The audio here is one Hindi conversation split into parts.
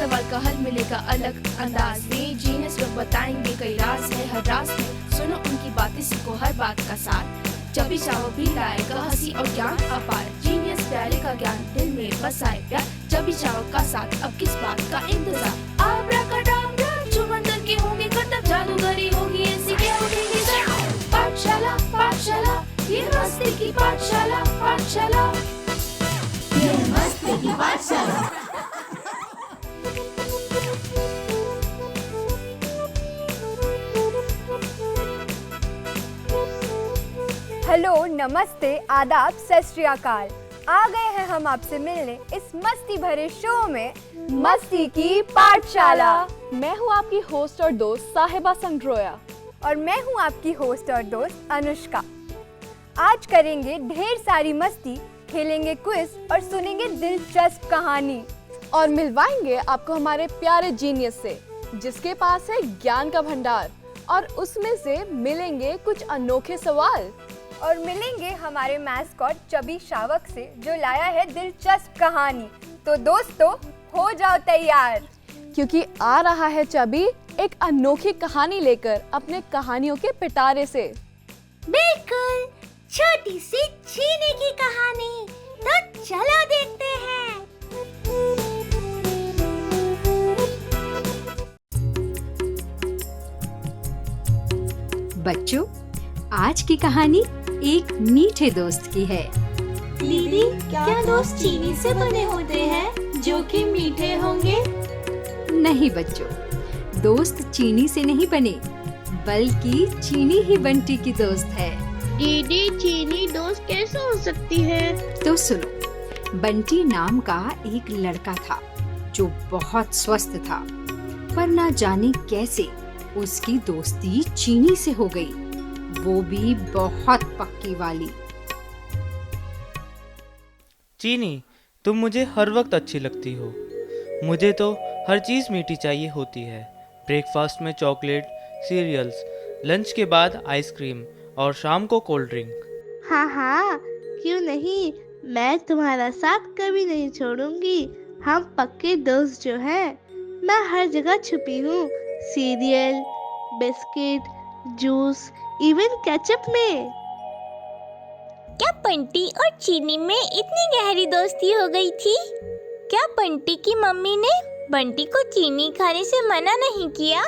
सवाल का हल मिलेगा अलग अंदाज में। जीनियस लोग बताएंगे कई राज है हर राज में, सुनो उनकी बातें, सीखो हर बात का सार। चबी चाव भी लाएगा हंसी और ज्ञान अपार, जीनियस प्यारे का ज्ञान दिल में बसाए प्यार। चबी चाव का साथ अब किस बात का इंतजार, आब्राकडाब्रा चुमंतर के होंगे करतब, जादूगरी होगी ऐसी क्या उठेगी सर। पाठशाला पाठशाला ये मस्ती की पाठशाला, पाठशाला ये मस्ती की पाठशाला। हेलो, नमस्ते, आदाब, सत श्री अकाल। आ गए हैं हम आपसे मिलने इस मस्ती भरे शो में, मस्ती की पाठशाला। मैं हूँ आपकी होस्ट और दोस्त साहिबा संग्रोया। और मैं हूँ आपकी होस्ट और दोस्त अनुष्का। आज करेंगे ढेर सारी मस्ती, खेलेंगे क्विज और सुनेंगे दिलचस्प कहानी। और मिलवाएंगे आपको हमारे प्यारे जीनियस से, जिसके पास है ज्ञान का भंडार। और उसमें से मिलेंगे कुछ अनोखे सवाल। और मिलेंगे हमारे मैस्कॉट चबी शावक से, जो लाया है दिलचस्प कहानी। तो दोस्तों, हो जाओ तैयार, क्योंकि आ रहा है चबी एक अनोखी कहानी लेकर अपने कहानियों के पिटारे से। बिल्कुल, छोटी सी चीनी की कहानी। तो चलो देखते हैं। बच्चों, आज की कहानी एक मीठे दोस्त की है। दीदी, क्या दोस्त चीनी से बने होते हैं जो कि मीठे होंगे? नहीं बच्चों, दोस्त चीनी से नहीं बने, बल्कि चीनी ही बंटी की दोस्त है। दीदी, चीनी दोस्त कैसे हो सकती है? तो सुनो, बंटी नाम का एक लड़का था जो बहुत स्वस्थ था, पर ना जाने कैसे उसकी दोस्ती चीनी से हो गई, वो भी बहुत पक्की वाली। चीनी, तुम मुझे हर वक्त अच्छी लगती हो। मुझे तो हर चीज़ मीठी चाहिए होती है। ब्रेकफास्ट में चॉकलेट, सीरियल्स, लंच के बाद आइसक्रीम और शाम को कोल्ड ड्रिंक। हाँ हाँ, क्यों नहीं, मैं तुम्हारा साथ कभी नहीं छोड़ूंगी। हम पक्के दोस्त जो हैं। मैं हर जगह छुपी हूँ, serial, biscuit, juice, even ketchup में। क्या बंटी और चीनी में इतनी गहरी दोस्ती हो गई थी? क्या बंटी की मम्मी ने बंटी को चीनी खाने से मना नहीं किया?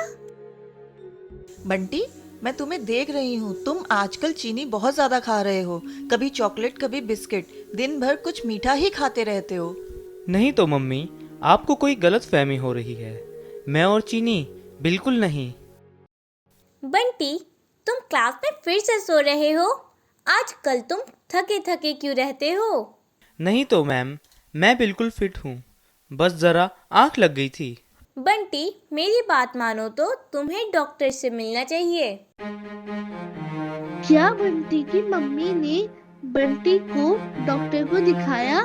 बंटी, मैं तुम्हें देख रही हूँ, तुम आजकल चीनी बहुत ज्यादा खा रहे हो। कभी चॉकलेट, कभी बिस्किट, दिन भर कुछ मीठा ही खाते रहते हो। नहीं तो मम्मी, आपको कोई गलत फहमी हो रही है। मैं और चीनी बिल्कुल नहीं। बंटी, तुम क्लास में फिर से सो रहे हो? आजकल तुम थके थके क्यों रहते हो? नहीं तो मैम, मैं बिल्कुल फिट हूँ, बस जरा आँख लग गई थी। बंटी, मेरी बात मानो तो तुम्हें डॉक्टर से मिलना चाहिए। क्या बंटी की मम्मी ने बंटी को डॉक्टर को दिखाया?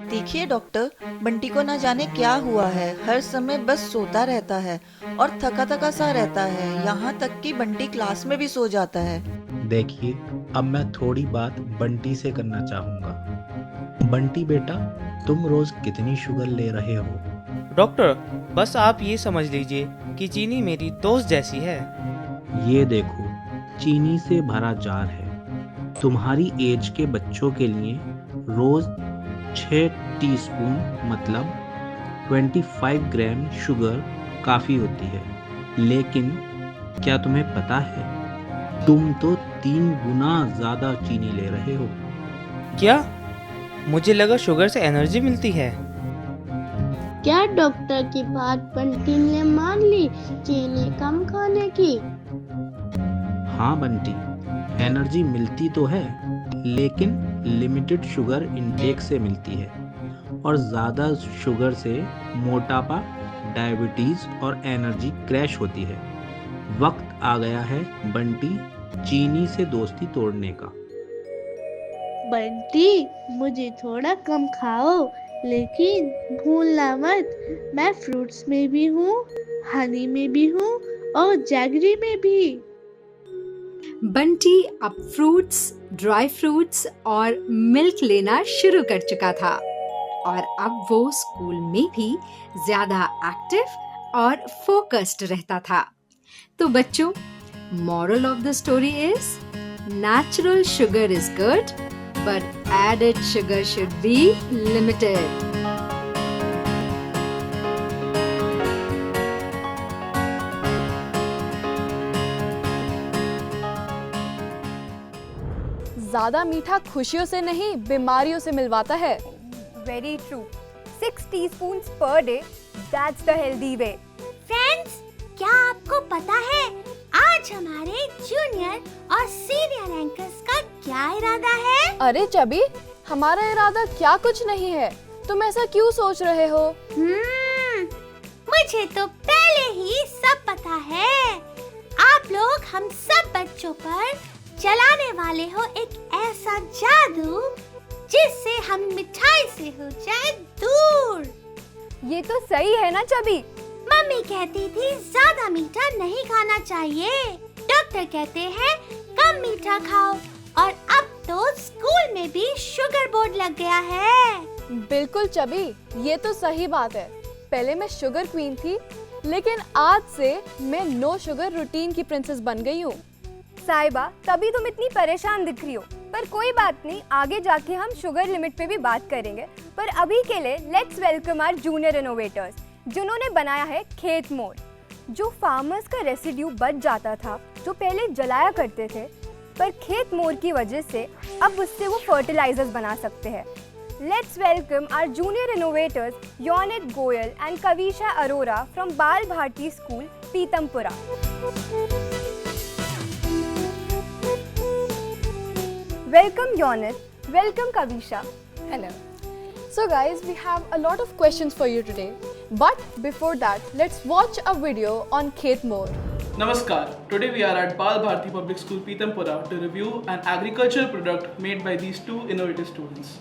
देखिए डॉक्टर, बंटी को ना जाने क्या हुआ है। हर समय बस सोता रहता है और थका थका सा रहता है। यहाँ तक कि बंटी क्लास में भी सो जाता है। देखिए, अब मैं थोड़ी बात बंटी से करना चाहूँगा। बंटी बेटा, तुम रोज कितनी शुगर ले रहे हो? डॉक्टर, बस आप ये समझ लीजिए कि चीनी मेरी दोस्त जैसी है। ये देखो, चीनी से भरा जार है। तुम्हारी एज के बच्चों के लिए रोज 6 टीस्पून मतलब 25 ग्राम शुगर काफ़ी होती है। लेकिन क्या तुम्हें पता है, तुम तो 3 गुना ज़्यादा चीनी ले रहे हो। क्या? मुझे लगा शुगर से एनर्जी मिलती है। क्या डॉक्टर की बात बंटी ने मान ली चीनी कम खाने की? हाँ बंटी, एनर्जी मिलती तो है, लेकिन लिमिटेड शुगर इंटेक से मिलती है। और ज़्यादा शुगर से मोटापा, डायबिटीज़ और एनर्जी क्रैश होती है। वक्त आ गया है बंटी चीनी से दोस्ती तोड़ने का। बंटी, मुझे थोड़ा कम खाओ, लेकिन भूलना मत, मैं फ्रूट्स में भी हूँ, हनी में भी हूँ और जैगरी में भी। बंटी अब फ्रूट्स, ड्राई फ्रूट्स और मिल्क लेना शुरू कर चुका था और अब वो स्कूल में भी ज्यादा एक्टिव और फोकस्ड रहता था। तो बच्चों, moral of the story is natural sugar is good, but added sugar should be limited. ज्यादा मीठा खुशियों से नहीं, बीमारियों से मिलवाता है। Very true. 6 teaspoons per day, that's the healthy way. Friends, क्या आपको पता है आज हमारे जूनियर और सीनियर एंकर्स का क्या इरादा है? अरे चबी, हमारा इरादा क्या कुछ नहीं है। तुम ऐसा क्यों सोच रहे हो? मुझे तो पहले ही सब पता है। आप लोग हम सब बच्चों पर चलाने वाले हो एक ऐसा जादू जिससे हम मिठाई से हो जाए दूर। ये तो सही है ना चबी? मम्मी कहती थी ज्यादा मीठा नहीं खाना चाहिए। डॉक्टर कहते हैं कम मीठा खाओ, और अब तो स्कूल में भी शुगर बोर्ड लग गया है। बिल्कुल चबी, ये तो सही बात है। पहले मैं शुगर क्वीन थी, लेकिन आज से मैं नो शुगर रूटीन की प्रिंसेस बन गई हूँ। साहिबा, तभी तुम इतनी परेशान दिख रही हो, पर कोई बात नहीं, आगे जाके हम शुगर लिमिट पे भी बात करेंगे। पर अभी के लिए let's welcome our junior innovators, जिन्होंने बनाया है खेत मोर। जो फार्मर्स का रेसिड्यू बच जाता था, जो पहले जलाया करते थे, पर खेत मोर की वजह से अब उससे वो फर्टिलाइजर्स बना सकते हैं। Let's welcome our junior innovators Yonit Goyal and Kavisha Arora from Bal Bharati school, Pitampura. Welcome Yonit, welcome Kavisha. Hello. So guys, we have a lot of questions for you today. But before that, let's watch a video on Khet More. Namaskar. Today we are at Bal Bharti Public School Pitampura to review an agricultural product made by these two innovative students.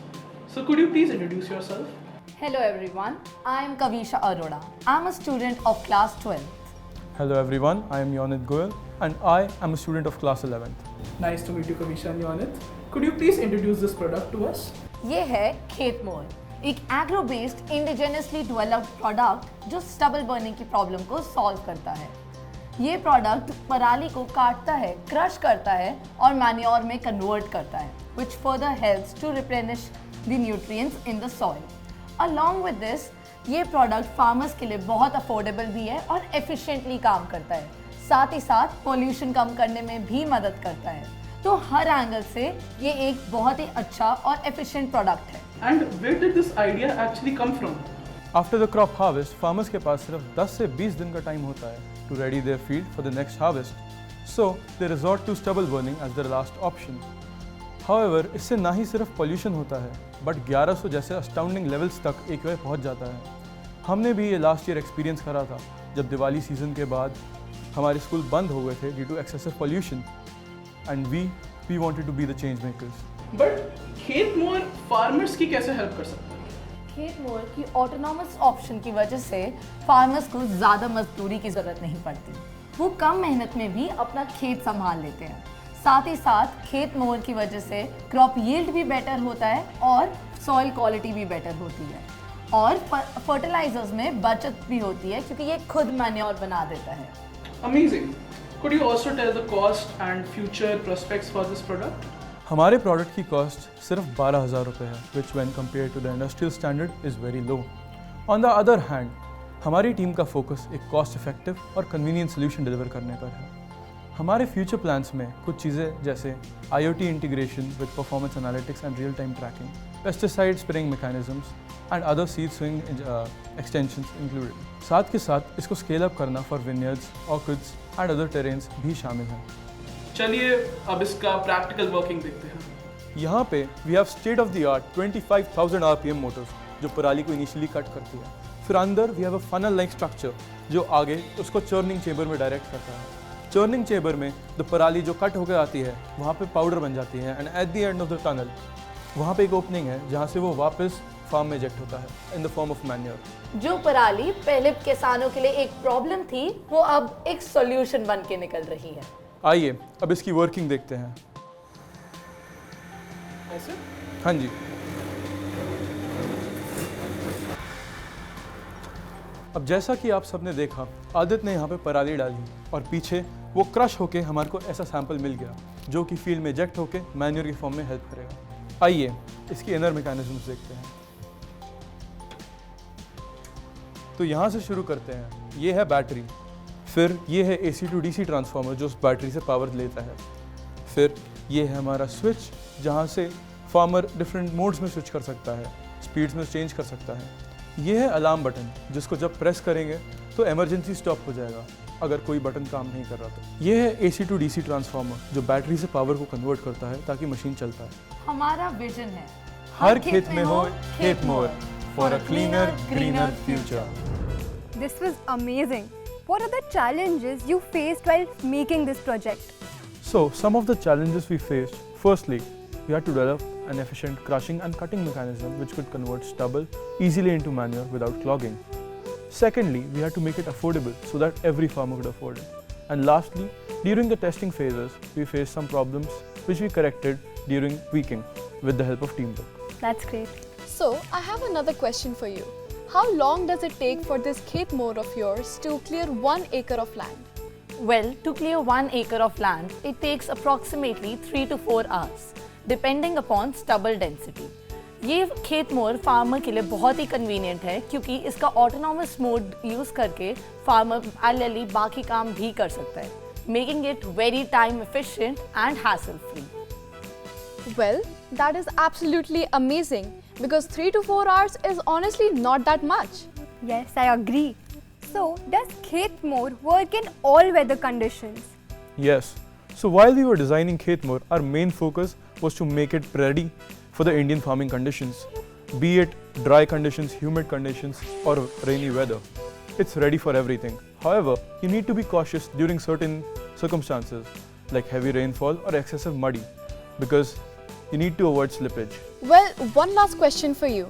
So could you please introduce yourself? Hello everyone, I am Kavisha Arora. I am a student of class 12th. Hello everyone, I am Yonit Goel and I am a student of class 11th. Nice to meet you, Kavisha and Yonit. Could you please introduce this product to us? ये है खेत मोर, एक agro based indigenously developed product जो स्टबल बर्निंग की प्रॉब्लम को सॉल्व करता है। ये प्रोडक्ट पराली को काटता है, क्रश करता है और मैन्योर में कन्वर्ट करता है, which further helps to replenish the nutrients in the soil. Along with this, ये प्रोडक्ट फार्मर्स के लिए बहुत अफोर्डेबल भी है और एफिशिएंटली काम करता है। साथ ही साथ पोल्यूशन कम करने में भी मदद करता है। तो हर एंगल से ये एक बहुत ही अच्छा और एफिशिएंट प्रोडक्ट है। And where did this idea actually come from? After the crop harvest, farmers के पास सिर्फ 10 से 20 दिन का टाइम होता है to ready their field for the next harvest. So they resort to stubble burning as their last option. However, इससे ना ही सिर्फ पोल्यूशन होता है, बट 1100 जैसे अस्टाउंडिंग लेवल्स तक एक वे पहुंच जाता है। हमने भी ये लास्ट ईयर एक्सपीरियंस करा था, जब दिवाली सीजन के बाद हमारे स्कूल बंद हो गए थे due to excessive pollution, and we wanted to be the change makers. But खेत मोर फार्मर्स की कैसे हेल्प कर सकता है? खेत मोर की ऑटोनॉमस ऑप्शन की वजह से फार्मर्स को ज़्यादा मजदूरी की ज़रूरत नहीं पड़ती। वो कम मेहनत में भी अपना खेत संभाल लेते हैं। साथ ही साथ खेत मोर की वजह से क्रॉप यील्ड भी बेटर होता है और सॉइल क्वालिटी भी बेटर होती है, और फर्टिलाइजर्स में बचत भी होती है क्योंकि ये खुद मैन्योर बना देता है। Amazing. Could you also tell the cost and future prospects for this product? हमारे प्रोडक्ट की कॉस्ट सिर्फ 12,000 रुपये है, which when compare to the industrial standard is very low. On the other hand, हमारी टीम का फोकस एक कॉस्ट इफेक्टिव और कन्वीनियंट सोल्यूशन डिलीवर करने पर है। हमारे फ्यूचर प्लान्स में कुछ चीज़ें जैसे IoT integration with performance analytics and real time tracking, pesticide spraying mechanisms and other seed swing extensions included. साथ के साथ इसको स्केल अप करना for vineyards, orchards and other terrains भी शामिल हैं। चलिए अब इसका प्रैक्टिकल वर्किंग देखते हैं। यहाँ पे we have state of the art 25,000 RPM motors जो पराली को इनिशियली कट करती है। फिर अंदर we have a funnel like structure जो आगे उसको चर्निंग चेंबर में डायरेक्ट करता है। चर्निंग चेंबर में द पराली जो कट होकर आती है वहाँ पे पाउडर बन जाती है, and at the end of the tunnel वहाँ पे एक ओपनिंग है जहाँ से वो वापस फार्म में इजेक्ट होता है in the form of manure. जो पराली पहले किसानों के लिए एक प्रॉब्लम थी, वो अब एक सॉल्यूशन बन के निकल रही है। आइए अब इसकी वर्किंग देखते हैं। ऐसे? हाँ जी। अब जैसा कि आप सबने देखा, आदित्य ने यहाँ पे पराली डाली और पीछे वो क्रश होके हमारे को ऐसा सैंपल मिल गया जो कि फील्ड में इजेक्ट होके मैन्योर के फॉर्म में हेल्प करेगा। आइए इसकी इनर मैकेनिज्म्स देखते हैं। तो यहाँ से शुरू करते हैं। ये है बैटरी, फिर ये है AC to DC ट्रांसफार्मर जो उस बैटरी से पावर लेता है, फिर ये है हमारा स्विच जहाँ से फार्मर डिफरेंट मोड्स में स्विच कर सकता है, स्पीड्स में चेंज कर सकता है। ये है अलार्म बटन जिसको जब प्रेस करेंगे तो इमरजेंसी स्टॉप हो जाएगा अगर कोई बटन काम नहीं कर रहा तो। ये है AC to DC ट्रांसफार्मर जो बैटरी से पावर को कन्वर्ट करता है ताकि मशीन चलता है। हमारा विजन है हर खेत में हो खेत more for a cleaner greener future. This was amazing. What are the challenges you faced while making this project? So, some of the challenges we faced. Firstly, we had to develop an efficient crushing and cutting mechanism which could convert stubble easily into manure without clogging. Secondly, we had to make it affordable so that every farmer could afford it. And lastly, during the testing phases, we faced some problems which we corrected during tweaking with the help of teamwork. That's great. So, I have another question for you. How long does it take for this khet more of yours to clear 1 acre of land? Well, to clear 1 acre of land, it takes approximately 3 to 4 hours, depending upon stubble density. ये खेत मोर फार्मर के लिए बहुत ही कन्वीनियंट है क्योंकि इसका ऑटोनॉमस मोड यूज़ करके फार्मर पैरेलली बाकी काम भी कर सकता है, making it very time efficient and hassle free. Well, that is absolutely amazing because 3 to 4 hours is honestly not that much. Yes, I agree. So, does Khet More work in all weather conditions? Yes. So while we were designing Khet More, our main focus was to make it ready for the Indian farming conditions, be it dry conditions, humid conditions, or rainy weather. It's ready for everything. However, you need to be cautious during certain circumstances like heavy rainfall or excessive muddy because you need to avoid slippage. Well, one last question for you.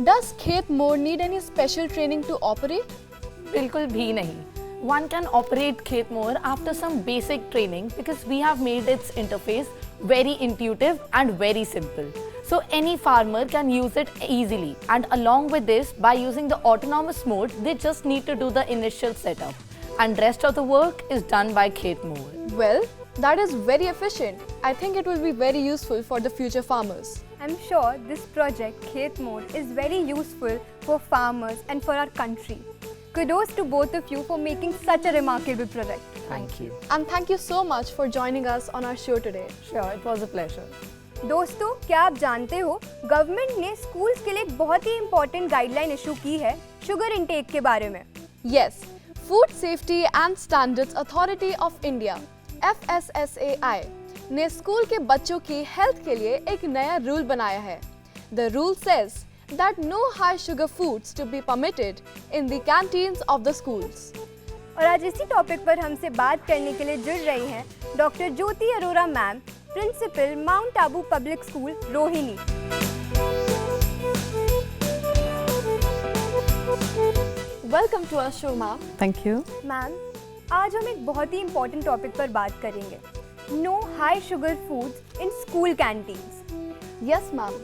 Does Khet More need any special training to operate? बिल्कुल भी नहीं. One can operate Khet More after some basic training because we have made its interface very intuitive and very simple. So any farmer can use it easily, and along with this, by using the autonomous mode, they just need to do the initial setup, and rest of the work is done by Khet More. Well, that is very efficient. I think it will be very useful for the future farmers. I'm sure this project Khet More is very useful for farmers and for our country. Kudos to both of you for making such a remarkable project. Thank you. And thank you so much for joining us on our show today. Sure, it was a pleasure. दोस्तों, क्या आप जानते हो गवर्नमेंट ने स्कूल्स के लिए एक बहुत ही इम्पोर्टेंट गाइडलाइन इशू की है शुगर इंटेक के बारे में. Yes, Food Safety and Standards Authority of India (FSSAI) ने स्कूल के बच्चों की हेल्थ के लिए एक नया रूल बनाया है. The rule says that no high sugar foods to be permitted in the canteens of the schools. और आज इसी टॉपिक पर हमसे बात करने के लिए जुड़ रही हैं doctor Jyoti Arora ma'am, principal mount Abu public school Rohini. Welcome to our show, ma'am. Thank you. Ma'am, आज हम एक बहुत ही इम्पोर्टेंट टॉपिक पर बात करेंगे. No high sugar foods in school canteens. Yes, ma'am.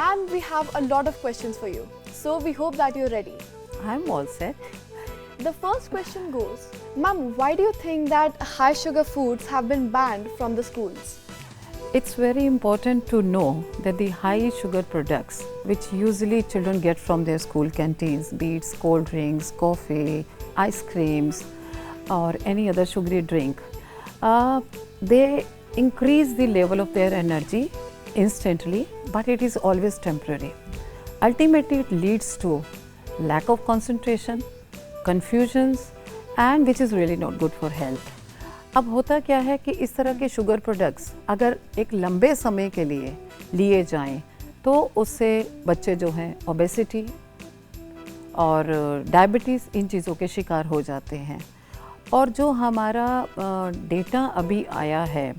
And we have a lot of questions for you. So we hope that you're ready. I'm all set. The first question goes, ma'am, why do you think that high sugar foods have been banned from the schools? It's very important to know that the high sugar products which usually children get from their school canteens, be it cold drinks, coffee, ice creams or any other sugary drink, they increase the level of their energy instantly, but it is always temporary. Ultimately, it leads to lack of concentration, confusions, and which is really not good for health. अब होता क्या है कि इस तरह के शुगर प्रोडक्ट्स अगर एक लंबे समय के लिए लिए जाएं तो उससे बच्चे जो हैं ओबेसिटी और डायबिटीज़ इन चीज़ों के शिकार हो जाते हैं. और जो हमारा डेटा अभी आया है,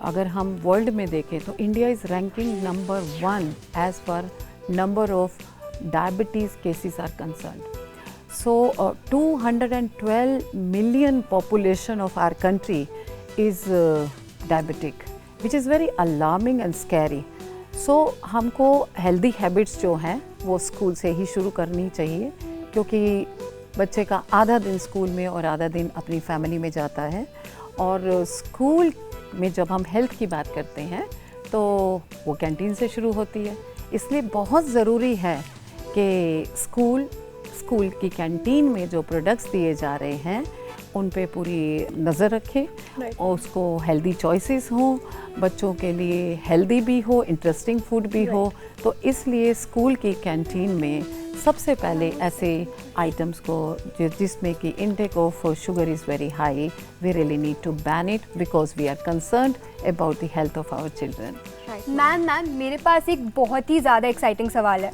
अगर हम वर्ल्ड में देखें तो India is ranking number 1 as per number of diabetes cases are concerned. So 212 million population of our country is diabetic, which is very alarming and scary. So हमको healthy habits जो हैं वो स्कूल से ही शुरू करनी चाहिए क्योंकि बच्चे का आधा दिन स्कूल में और आधा दिन अपनी फैमिली में जाता है। और स्कूल में जब हम हेल्थ की बात करते हैं तो वो कैंटीन से शुरू होती है, इसलिए बहुत ज़रूरी है कि स्कूल की कैंटीन में जो प्रोडक्ट्स दिए जा रहे हैं उन पे पूरी नज़र रखें और उसको हेल्दी चॉइसेस हों, बच्चों के लिए हेल्दी भी हो, इंटरेस्टिंग फूड भी हो। तो इसलिए स्कूल की कैंटीन में सबसे पहले ऐसे आइटम्स को जिसमें कि intake of sugar is very high, we really need to ban it because we are concerned about the health of our children. Ma'am मेरे पास एक बहुत ही ज़्यादा एक्साइटिंग सवाल है।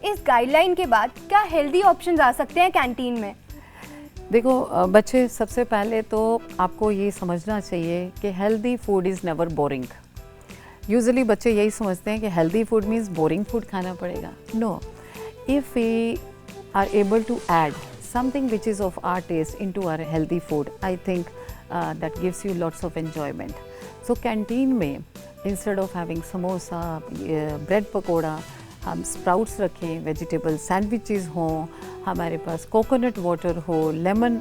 इस गाइडलाइन के बाद क्या हेल्दी ऑप्शंस आ सकते हैं कैंटीन में? देखो बच्चे, सबसे पहले तो आपको ये समझना चाहिए कि healthy food is never boring. Usually बच्चे यही समझते हैं कि healthy food means boring food खाना पड़ेगा। No, if we are able to add something which is of our taste into our healthy food, I think that gives you lots of enjoyment. So canteen में instead of having samosa, bread pakora, हम स्प्राउट्स रखें, वेजिटेबल सैंडविचेस हों, हमारे पास कोकोनट वाटर हो, लेमन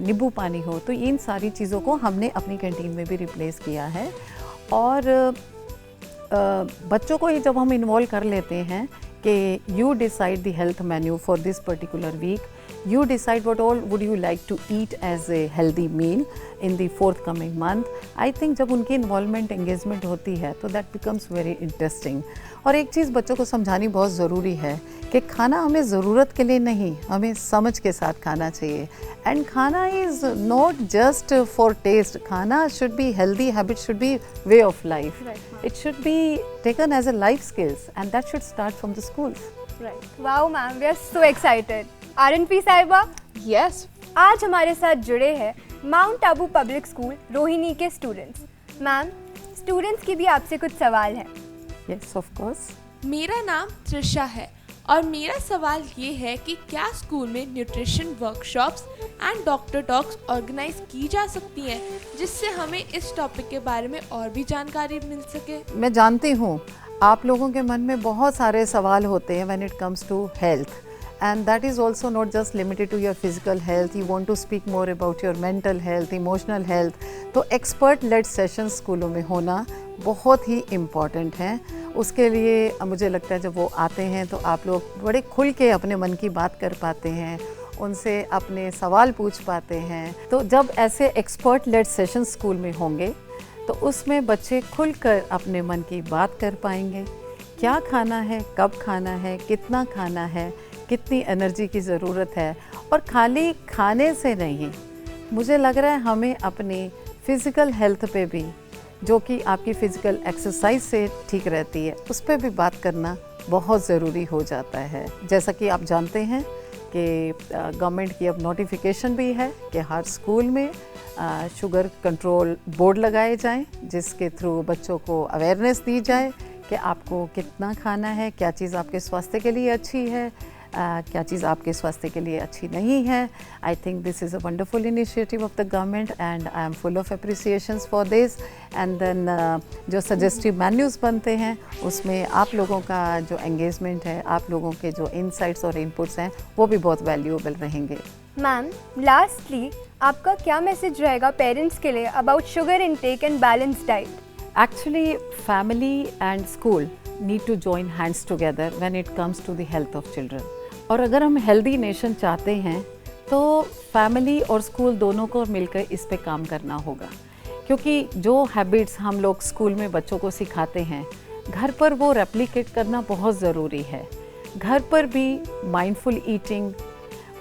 नींबू पानी हो, तो इन सारी चीज़ों को हमने अपनी कैंटीन में भी रिप्लेस किया है। और बच्चों को ही जब हम इन्वॉल्व कर लेते हैं कि you decide the health menu for this particular week, you decide what all would you like to eat as a healthy meal in the forthcoming month. I think जब उनकी involvement engagement होती है तो that becomes very interesting. और एक चीज़ बच्चों को समझानी बहुत ज़रूरी है कि खाना हमें ज़रूरत के लिए नहीं, हमें समझ के साथ खाना चाहिए। एंड खाना is not just for taste, खाना should be healthy habit, should be way of life, it should be taken as a life skills and that should start from the schools. Right, wow ma'am, we are so excited. RNP साहिबा, यस, आज हमारे साथ जुड़े हैं माउंट आबू पब्लिक स्कूल रोहिणी के स्टूडेंट्स। मैम, स्टूडेंट्स की भी आपसे कुछ सवाल हैं। Yes, of course. मेरा नाम त्रिशा है और मेरा सवाल ये है कि क्या स्कूल में nutrition workshops and doctor talks organize की जा सकती हैं जिससे हमें इस टॉपिक के बारे में और भी जानकारी मिल सके? मैं जानती हूँ आप लोगों के मन में बहुत सारे सवाल होते हैं when it comes to health, and that is also not just limited to your physical health. You want to speak more about your mental health, emotional health. तो expert led sessions स्कूलों में होना बहुत ही important है। उसके लिए मुझे लगता है जब वो आते हैं तो आप लोग बड़े खुल के अपने मन की बात कर पाते हैं, उनसे अपने सवाल पूछ पाते हैं। तो जब ऐसे expert led sessions स्कूल में होंगे तो उसमें बच्चे खुलकर अपने मन की बात कर पाएंगे। क्या खाना है, कब खाना है, कितना खाना है, कितनी एनर्जी की ज़रूरत है। और खाली खाने से नहीं, मुझे लग रहा है हमें अपनी फ़िज़िकल हेल्थ पे भी, जो कि आपकी फ़िज़िकल एक्सरसाइज से ठीक रहती है, उस पर भी बात करना बहुत ज़रूरी हो जाता है। जैसा कि आप जानते हैं कि गवर्नमेंट की अब नोटिफिकेशन भी है कि हर स्कूल में शुगर कंट्रोल बोर्ड लगाए जाएं, जिसके थ्रू बच्चों को अवेयरनेस दी जाए कि आपको कितना खाना है, क्या चीज़ आपके स्वास्थ्य के लिए अच्छी है, क्या चीज़ आपके स्वास्थ्य के लिए अच्छी नहीं है। I think this is a wonderful initiative of the government and I am full of appreciations for this. And then जो सजेस्टिव मेन्यूज़ बनते हैं उसमें आप लोगों का जो एंगेजमेंट है, आप लोगों के जो इनसाइट्स और इनपुट्स हैं, वो भी बहुत वैल्यूएबल रहेंगे। मैम, लास्टली आपका क्या मैसेज रहेगा पेरेंट्स के लिए about sugar intake and balance diet? Actually, family and school need to join hands together when it comes to the health of children. और अगर हम हेल्दी नेशन चाहते हैं तो फैमिली और स्कूल दोनों को मिलकर इस पे काम करना होगा, क्योंकि जो हैबिट्स हम लोग स्कूल में बच्चों को सिखाते हैं, घर पर वो रेप्लिकेट करना बहुत ज़रूरी है। घर पर भी माइंडफुल ईटिंग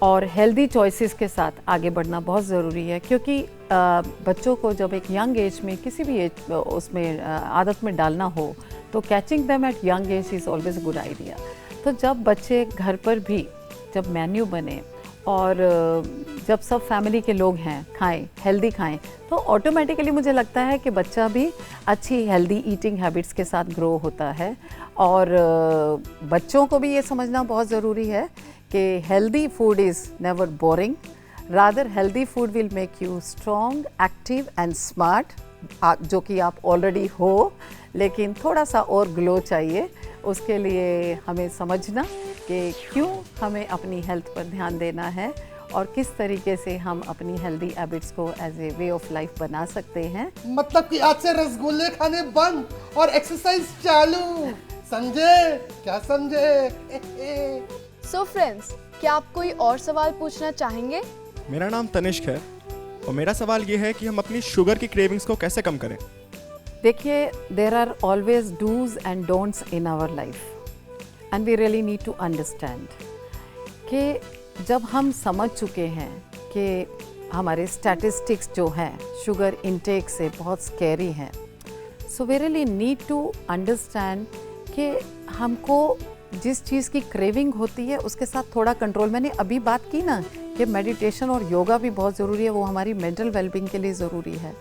और हेल्दी चॉइसेस के साथ आगे बढ़ना बहुत ज़रूरी है, क्योंकि बच्चों को जब एक यंग एज में किसी भी एज उसमें आदत में डालना हो तो catching them at young age is always good idea. तो जब बच्चे घर पर भी जब मेन्यू बने और जब सब फैमिली के लोग हैं खाएं, हेल्दी खाएं, तो ऑटोमेटिकली मुझे लगता है कि बच्चा भी अच्छी हेल्दी ईटिंग हैबिट्स के साथ ग्रो होता है। और बच्चों को भी ये समझना बहुत ज़रूरी है कि healthy food is never boring, rather healthy food will make you strong, active and smart, जो कि आप ऑलरेडी हो, लेकिन थोड़ा सा और ग्लो चाहिए। उसके लिए हमें समझना कि क्यों हमें अपनी हेल्थ पर ध्यान देना है और किस तरीके से हम अपनी हेल्दी हैबिट्स को as a way of life बना सकते हैं। मतलब कि आज से रसगुल्ले खाने बंद और एक्सरसाइज चालू, समझे? क्या समझे? सो फ्रेंड्स, क्या आप कोई और सवाल पूछना चाहेंगे? मेरा नाम तनिष्क है और मेरा सवाल ये है कि हम अपनी शुगर की क्रेविंग्स को कैसे कम करें। देखिए, there are always dos and don'ts in our life and we really need to understand कि जब हम समझ चुके हैं कि हमारे स्टैटिस्टिक्स जो हैं शुगर इनटेक से बहुत स्कैरी हैं, so we really need to understand कि हमको जिस चीज़ की क्रेविंग होती है उसके साथ थोड़ा कंट्रोल। मैंने अभी बात की ना कि मेडिटेशन और योगा भी बहुत ज़रूरी है, वो हमारी मेंटल वेलबींग के लिए ज़रूरी है।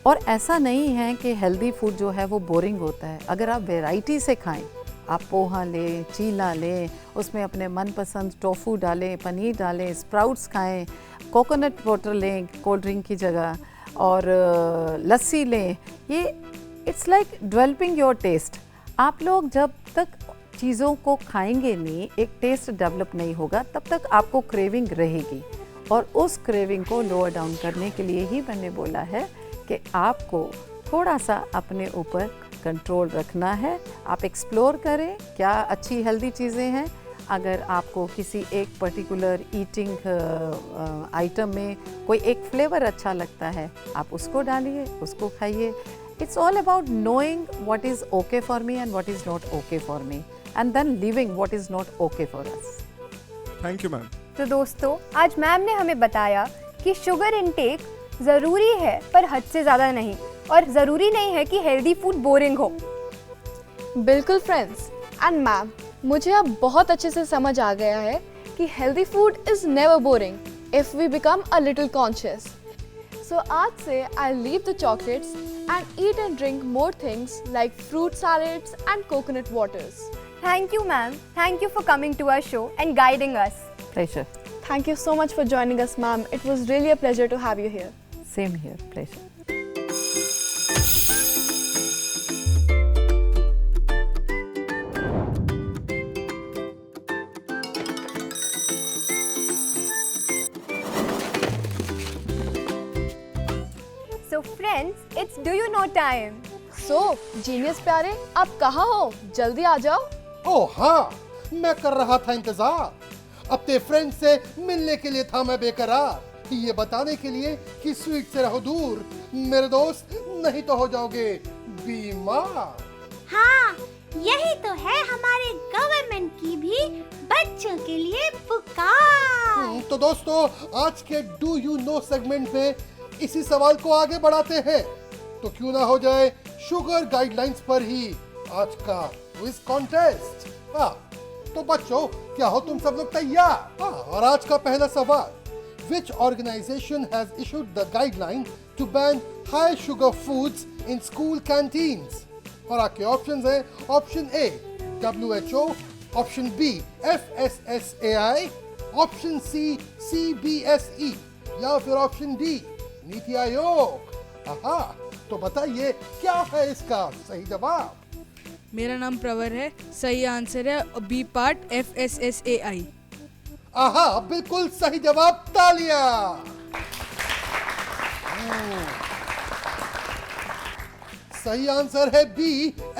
और ऐसा नहीं है कि हेल्दी फूड जो है वो बोरिंग होता है। अगर आप वैरायटी से खाएं, आप पोहा लें, चीला लें, उसमें अपने मनपसंद टोफू डालें, पनीर डालें, स्प्राउट्स खाएं, कोकोनट वाटर लें कोल्ड ड्रिंक की जगह, और लस्सी लें, ये it's like developing your taste. आप लोग जब तक चीज़ों को खाएंगे नहीं, एक टेस्ट डेवलप नहीं होगा, तब तक आपको क्रेविंग रहेगी। और उस क्रेविंग को लोअर डाउन करने के लिए ही मैंने बोला है कि आपको थोड़ा सा अपने ऊपर कंट्रोल रखना है। आप एक्सप्लोर करें क्या अच्छी हेल्दी चीज़ें हैं। अगर आपको किसी एक पर्टिकुलर ईटिंग आइटम में कोई एक फ्लेवर अच्छा लगता है, आप उसको डालिए, उसको खाइए। It's all about knowing what is okay for me and what is not okay for me, and then leaving what is not okay for us. Thank you, ma'am. तो दोस्तों, आज मैम ने हमें बताया कि शुगर इनटेक ज़रूरी है पर हद से ज़्यादा नहीं, और ज़रूरी नहीं है कि हेल्दी फूड बोरिंग हो। बिल्कुल फ्रेंड्स एंड मैम, मुझे अब बहुत अच्छे से समझ आ गया है कि healthy food is never boring if we become a little conscious. So आज से I'll leave the chocolates and eat and drink more things like fruit salads and coconut waters. Thank you, ma'am. Thank you for coming to our show and guiding us. Pleasure. Thank you so much for joining us, ma'am. It was really a pleasure to have you here. Same here. Pleasure. So friends, it's do you know time. So, genius प्यारे, आप कहाँ हो? जल्दी आ जाओ। ओह हाँ, मैं कर रहा था इंतजार। अपने फ्रेंड से मिलने के लिए था मैं बेकरार, ये बताने के लिए कि स्वीट से रहो दूर मेरे दोस्त, नहीं तो हो जाओगे बीमार। हाँ, यही तो है हमारे गवर्नमेंट की भी बच्चों के लिए पुकार। तो दोस्तों, आज के डू यू नो सेगमेंट में इसी सवाल को आगे बढ़ाते हैं। तो क्यों ना हो जाए शुगर गाइडलाइंस पर ही आज का क्विज कॉन्टेस्ट। तो बच्चों, क्या हो तुम सब लोग तैयार? और आज का पहला सवाल, Which organization has issued the guideline to ban high sugar foods in school canteens? और आपके ऑप्शंस हैं, option A WHO, option B FSSAI, option C CBSE या फिर ऑप्शन डी नीति आयोग। तो बताइए क्या है इसका सही जवाब? मेरा नाम प्रवर है, सही आंसर है बी पार्ट FSSAI। बिल्कुल सही जवाब, तालियां। सही आंसर है B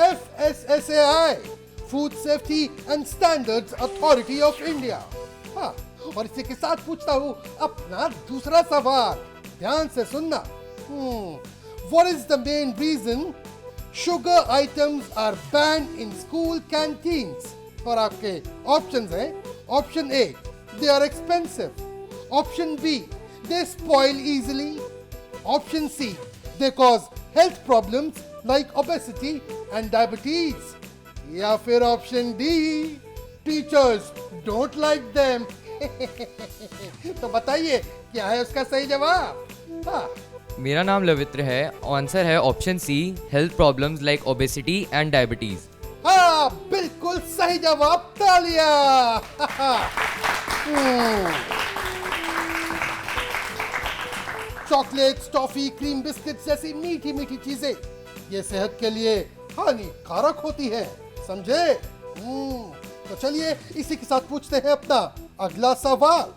FSSAI, food safety and standards authority of India. और इसी के साथ पूछता हूँ अपना दूसरा सवाल, ध्यान से सुनना। What is the main reason sugar items are banned in school canteens? और आपके ऑप्शंस हैं, option A they are expensive, option B they spoil easily, option C they cause health problems like obesity and diabetes, या फिर option D teachers don't like them। तो बताइए क्या है उसका सही जवाब? मेरा नाम लवित्र है, आंसर है option C, health problems like obesity and diabetes. बिल्कुल सही जवाब, तालियां। चॉकलेट्स, टॉफी, क्रीम बिस्किट जैसी मीठी मीठी चीजें ये सेहत के लिए हानिकारक होती है, समझे? तो चलिए इसी के साथ पूछते हैं अपना अगला सवाल।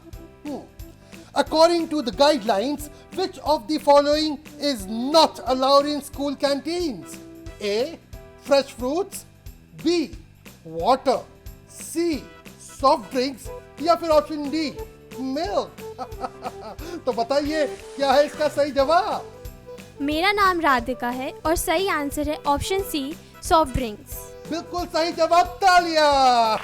According to the guidelines, which of the following is not allowed in school canteens? A. Fresh fruits, B. Water, C. Soft drinks या फिर ऑप्शन डी मिल्क। तो बताइए क्या है इसका सही जवाब? मेरा नाम राधिका है और सही आंसर है ऑप्शन सी, सॉफ्ट ड्रिंक्स। बिल्कुल सही जवाब, तालियां।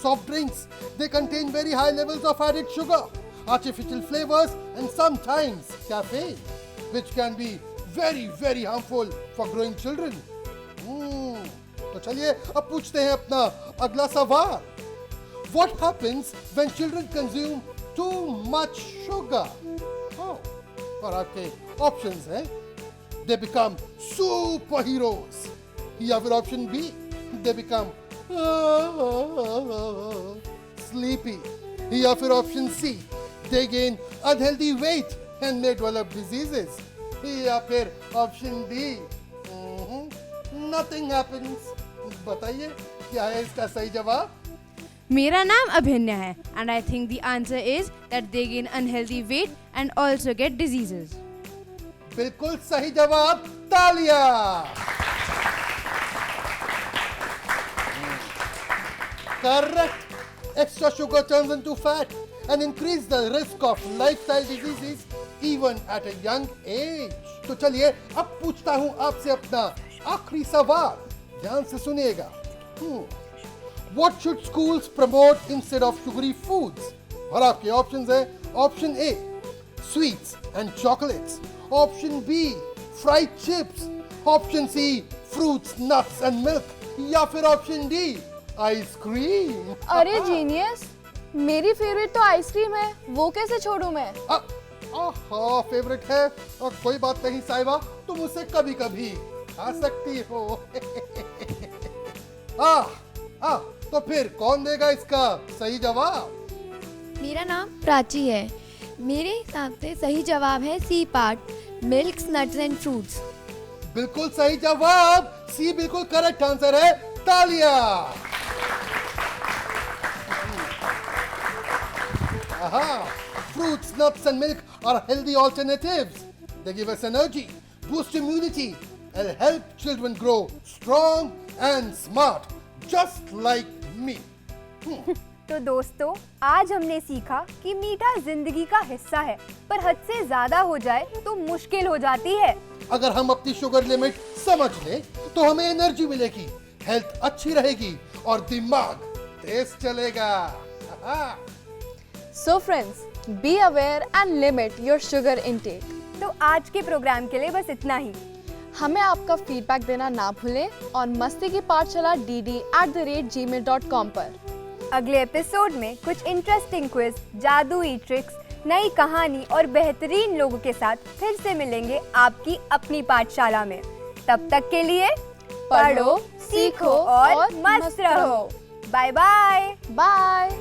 Soft drinks, they contain very high levels of added sugar, artificial flavors and sometimes caffeine, which can be very very harmful for growing children. तो चलिए अब पूछते हैं अपना अगला सवाल। What happens when children consume too much sugar? और आपके ऑप्शंस हैं, they become superheroes, या फिर option B, they become sleepy, या फिर option C, they gain unhealthy weight and may develop diseases, या फिर ऑप्शन डी, nothing happens। बताइए क्या है इसका सही जवाब? मेरा नाम अभिन्य है and I think the answer is that they gain unhealthy weight and also get diseases. बिल्कुल सही जवाब, तालियां। Correct. Extra sugar turns into fat and increase the risk of lifestyle diseases even at a young age. तो चलिए अब पूछता हूँ आपसे अपना आखिरी सवाल, ध्यान से सुनिएगा। What should schools promote instead of sugary foods? और आपके ऑप्शंस हैं, option A sweets and chocolates, option B fried chips, option C fruits, nuts and milk, या फिर ऑप्शन डी आइसक्रीम। अरे जीनियस, मेरी फेवरेट तो आइसक्रीम है, वो कैसे छोड़ूं मैं? फेवरेट है और कोई बात नहीं साहिबा, तुम उसे कभी कभी खा सकती हो। तो फिर कौन देगा इसका सही जवाब? मेरा नाम प्राची है। मेरे हिसाब से सही जवाब है C part, milks, nuts and fruits. बिल्कुल सही जवाब, सी बिल्कुल करेक्ट आंसर है, तालियां। Fruits, nuts and milk are healthy alternatives. They give us energy, boost immunity and help children grow strong and smart, just like me. तो दोस्तों, आज हमने सीखा कि मीठा जिंदगी का हिस्सा है, पर हद से ज्यादा हो जाए तो मुश्किल हो जाती है। अगर हम अपनी शुगर लिमिट समझ लें तो हमें एनर्जी मिलेगी, हेल्थ अच्छी रहेगी और दिमाग तेज चलेगा। So friends, be aware and limit your sugar intake. तो आज के प्रोग्राम के लिए बस इतना ही। हमें आपका फीडबैक देना ना भूलें और मस्ती की पाठशाला dd@gmail.com पर। अगले एपिसोड में कुछ इंटरेस्टिंग क्विज, जादुई ट्रिक्स, नई कहानी और बेहतरीन लोगों के साथ फिर से मिलेंगे आपकी अपनी पाठशाला में। तब तक के लिए पढ़ो, सीखो और मस्त रहो। Bye bye. Bye.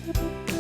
Thank you.